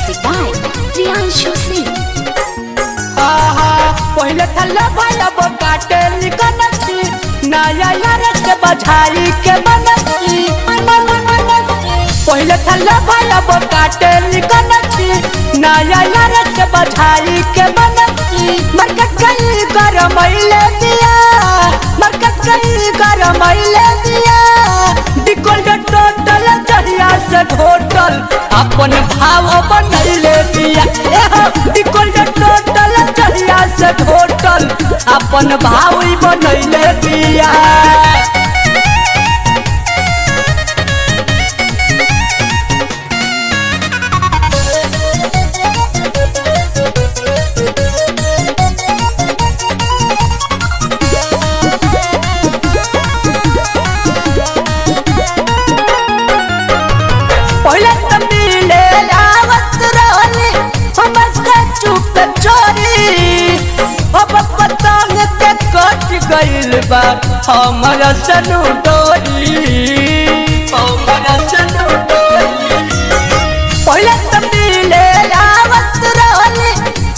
Music by Priyanshu Singh. पहले थल्ला भाया वो काटे लिखनसी नया यार के बधाई के बनसी पहले थल्ला भाया वो काटे लिखनसी नया यार के बधाई के बनसी मरकट गई गरमैले दिया मरकट गई गरमैले दिया डिकोल्ड टोटल जहिया से घोटल अपन भाव बनैले दिया डिकोल्ड टोटल जहिया से घोटल अपन भाव बनैले दिया पहले तो मिले आवत रहली हमसे चुप चोरी अब पतंग के कट गइल बा हमारा सनु डोरी हमारा सनु डोरी पहले तो मिले आवत रहली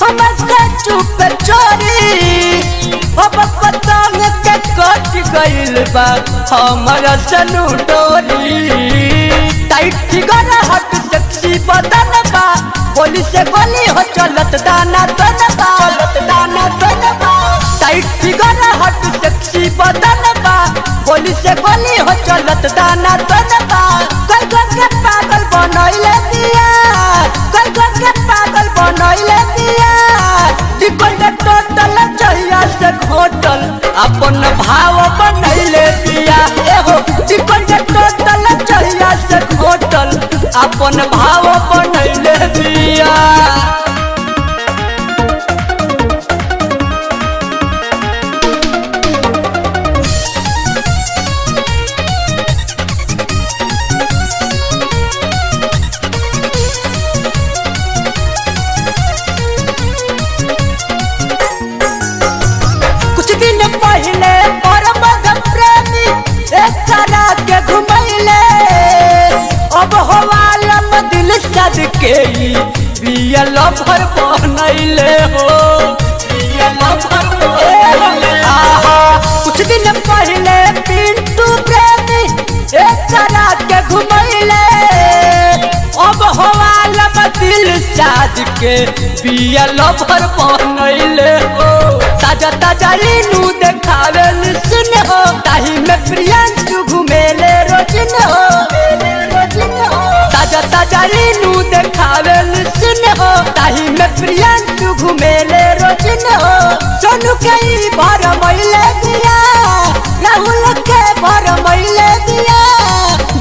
हमसे चुप चोरी अब पतंग के कट गइल बा हमारा सनु डोरी टाइट फिगर हट सेक्सी बदन बा गोली से गोली हो चलत दाना तनबा चलत दाना तनबा टाइट फिगर हट सेक्सी बदन बा गोली से गोली हो चलत दाना तनबा कई के पागल बनैले दिया कई के पागल बनैले दिया डिकोल्ड टोटल जहिया से घोटल अपन भाव बनैले दिया एहो डिकोल्ड टोटल जहिया से घोटल अपन भाव बनैले दिया कुछ दिन पहले परमग प्रेमी एक तरह के घुमैले अब हवालम दिल सद के बियल भर बनैले हो बियल भर बनैले कुछ दिन पहले पिंटू प्रेमी एक तरह के घुमैले अब हवालम दिल साद के बियल भर बनैले हो ताजा ताजा रीनू देखावे सुन हो ताही में प्रियांशु घुमेले रोजिन हो ताजा ताजा रीनू देखावे सुन हो ताही में प्रियांशु घुमेले रोजिन हो सोनू के भर मैले दिया राहुल के भर मैले दिया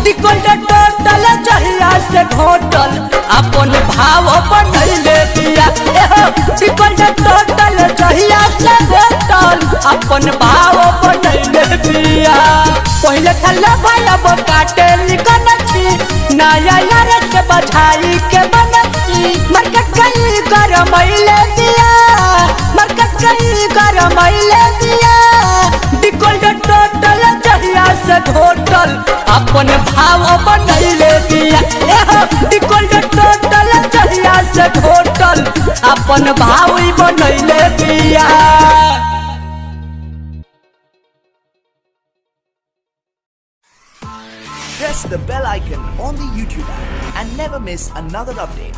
डिकोल्ड टोटल जहिया से घोटल अपन भाव बनैले दिया डिकोल्ड टोटल जहिया से घोटल अपन भाव बनैले दिया पहले थल्ला भाया वो काटे लिखनसी नया यार के बधाई के बनसी मरकट गई गरमैले दिया मरकट गई गरमैले दिया डिकोल्ड टोटल जहिया से घोटल अपन भाव बनैले दिया डिकोल्ड टोटल जहिया से घोटल अपन भाव बनैले दिया। Press the bell icon on the YouTube app and never miss another update.